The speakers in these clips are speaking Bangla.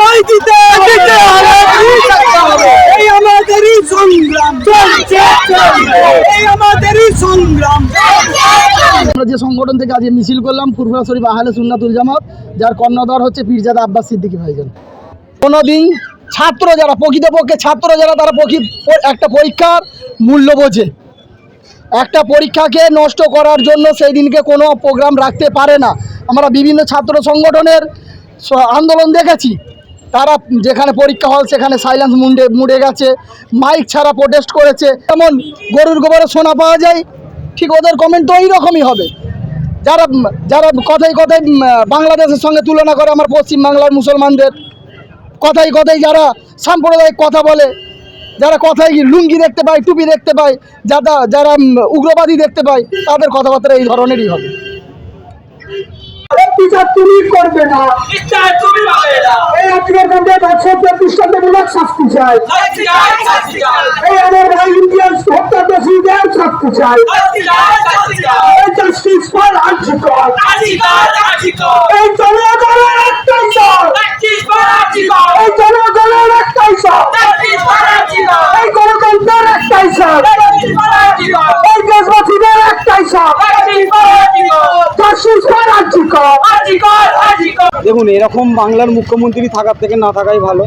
নয় দিতে এই আমাদেরই সংগ্রাম এই আমাদেরই সংগ্রাম। আমরা যে সংগঠন থেকে আজ মিছিল করলাম ফুরফুরা শরীফ আহলে সুন্নাতুল জামাত, যার কর্ণধার হচ্ছে পীরজাদা আব্বাস সিদ্দিকী ভাইজান। কোনোদিন ছাত্র যারা প্রকৃতপক্ষে ছাত্র যারা তারা একটা পরীক্ষার মূল্য বোঝে, একটা পরীক্ষাকে নষ্ট করার জন্য সেই দিনকে কোনো প্রোগ্রাম রাখতে পারে না। আমরা বিভিন্ন ছাত্র সংগঠনের আন্দোলন দেখেছি, তারা যেখানে পরীক্ষা হল সেখানে সাইলেন্স মুড়ে গেছে, মাইক ছাড়া প্রোটেস্ট করেছে। যেমন গরুর গোবরে সোনা পাওয়া যায়, ঠিক ওদের কমেন্ট তো ওই রকমই হবে। যারা যারা কথায় কথায় বাংলাদেশের সঙ্গে তুলনা করে আমার পশ্চিমবাংলার মুসলমানদের, কথায় কথায় যারা সাম্প্রদায়িক কথা বলে, যারা কথায় লুঙ্গি দেখতে পায়, টুপি দেখতে পায়, যারা উগ্রবাদী দেখতে পায়, তাদের কথাবার্তা এই ধরনেরই হবে। বিচার তুমি করবে না, এই হত্যাকাণ্ডের দৃষ্টান্তমূলক শাস্তি চাই। এই আমার ভাই ইন্ডিয়ান হত্যা দোষীদের শাস্তি চাই। জাস্টিস ফর আরজি কর। এই জনগণের একটাই চাই, এই জনগণের একটাই চাই, এই গণতন্ত্রের একটাই চাই, এই দেশবাসীদের একটাই চাই। জাস্টিস ফর আরজি কর। দেখুন, এরকম বাংলার মুখ্যমন্ত্রী থাকার থেকে না থাকাই ভালো।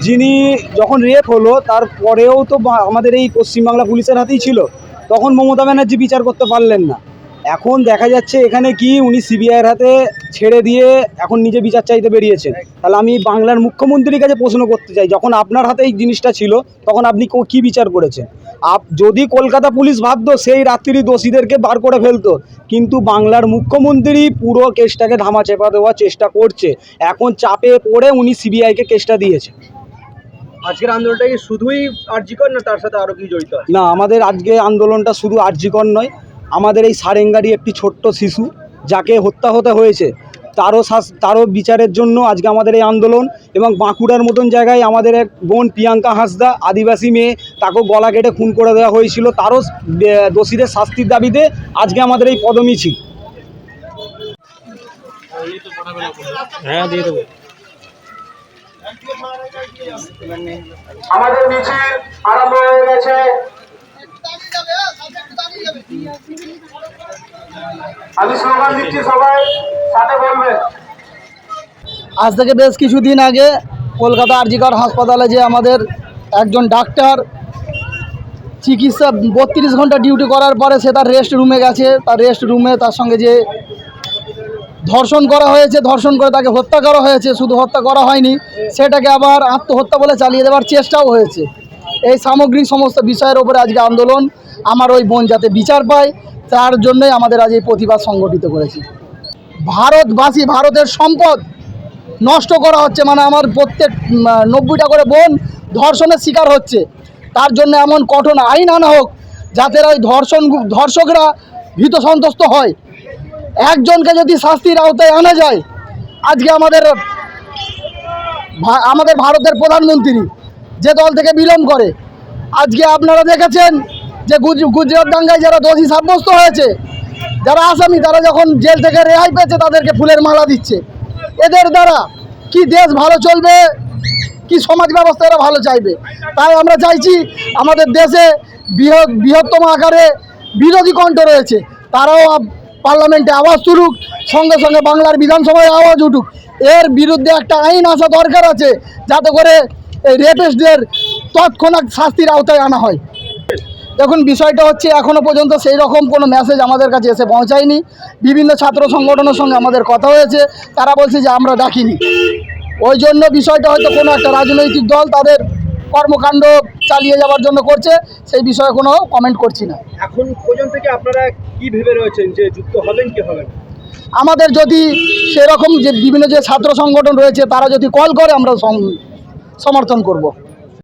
যিনি যখন রেপ হলো তারপরেও তো আমাদের এই পশ্চিমবাংলা পুলিশের হাতেই ছিল, তখন মমতা ব্যানার্জি বিচার করতে পারলেন না। এখন দেখা যাচ্ছে এখানে কি উনি সিবিআইয়ের হাতে ছেড়ে দিয়ে এখন নিজে বিচার চাইতে বেরিয়েছেন। তাহলে আমি বাংলার মুখ্যমন্ত্রীর কাছে প্রশ্ন করতে চাই, যখন আপনার হাতে এই জিনিসটা ছিল তখন আপনি কি বিচার করেছেন? যদি কলকাতা পুলিশ ভাবতো সেই রাত্রি দোষীদেরকে বার করে ফেলতো, কিন্তু বাংলার মুখ্যমন্ত্রী পুরো কেসটাকে ধামা চেপা দেওয়ার চেষ্টা করছে। এখন চাপে পড়ে উনি সিবিআইকে কেসটা দিয়েছে। আজকের আন্দোলনটা কি শুধুই আরজিকর না তার সাথে আরো কি জড়িত আছে? না, আমাদের আজকে আন্দোলনটা শুধু আরজিকর নয়, আমাদের এই সারেঙ্গারি একটি ছোট্ট শিশু যাকে হত্যা হতে হয়েছে তারও বিচারের জন্য আজকে আমাদের এই আন্দোলন। এবং বাঁকুড়ার মতন জায়গায় আমাদের এক বোন প্রিয়াঙ্কা হাঁসদা, আদিবাসী মেয়ে, তাকেও গলা কেটে খুন করে দেওয়া হয়েছিল, তারও দোষীদের শাস্তির দাবিতে আজকে আমাদের এই পদমিছিল। হ্যাঁ, দিয়ে দেবো। আমাদের মিছিল আরম্ভ হয়ে গেছে। আমি স্লোগান দিচ্ছি, সবাই সাথে বলবেন। আজ থেকে বেশ কিছুদিন আগে কলকাতা আরজিকর হাসপাতালে যে আমাদের একজন ডাক্তার চিকিৎসা 32 ঘন্টা ডিউটি করার পরে সে তার রেস্ট রুমে গেছে, তার রেস্ট রুমে তার সঙ্গে যে ধর্ষণ করা হয়েছে, ধর্ষণ করে তাকে হত্যা করা হয়েছে। শুধু হত্যা করা হয়নি, সেটাকে আবার আত্মহত্যা বলে চালিয়ে দেওয়ার চেষ্টাও হয়েছে। এই সামগ্রিক সমস্ত বিষয়ের ওপরে আজকে আন্দোলন। আমার ওই বোন যাতে বিচার পায় তার জন্যই আমাদের আজ এই প্রতিবাদ সংগঠিত করেছি। ভারতবাসী, ভারতের সম্পদ নষ্ট করা হচ্ছে, মানে আমার প্রত্যেক 90টা করে বোন ধর্ষণের শিকার হচ্ছে। তার জন্য এমন কঠোর আইন আনা হোক যাতে ওই ধর্ষকরা ভীত সন্ত্রস্ত হয়। একজনকে যদি শাস্তির আওতায় আনা যায়, আজকে আমাদের ভারতের প্রধানমন্ত্রী যে দল থেকে বিলং করে, আজকে আপনারা দেখেছেন যে গুজরাট দাঙ্গায় যারা দোষী সাব্যস্ত হয়েছে, যারা আসামি, তারা যখন জেল থেকে রেহাই পেয়েছে তাদেরকে ফুলের মালা দিচ্ছে। এদের দ্বারা কি দেশ ভালো চলবে, কি সমাজ ব্যবস্থা এরা ভালো চাইবে? তাই আমরা চাইছি আমাদের দেশে বৃহত্তম আকারে বিরোধী কণ্ঠ রয়েছে, তারাও পার্লামেন্টে আওয়াজ তুলুক, সঙ্গে সঙ্গে বাংলার বিধানসভায় আওয়াজ উঠুক। এর বিরুদ্ধে একটা আইন আসা দরকার আছে যাতে করে এই রেপিস্টদের তৎক্ষণাৎ শাস্তির আওতায় আনা হয়। দেখুন, বিষয়টা হচ্ছে এখনও পর্যন্ত সেই রকম কোনো মেসেজ আমাদের কাছে এসে পৌঁছায়নি। বিভিন্ন ছাত্র সংগঠনের সঙ্গে আমাদের কথা হয়েছে, তারা বলছে যে আমরা ডাকিনি। ওই জন্য বিষয়টা হয়তো কোনো একটা রাজনৈতিক দল তাদের কর্মকাণ্ড চালিয়ে যাওয়ার জন্য করছে, সেই বিষয়ে কোনো কমেন্ট করছি না। এখন পর্যন্ত কি আপনারা কি ভেবে রয়েছেন যে যুক্ত হবেন কি হবেন? আমাদের যদি সেরকম যে বিভিন্ন যে ছাত্র সংগঠন রয়েছে তারা যদি কল করে আমরা সমর্থন করব।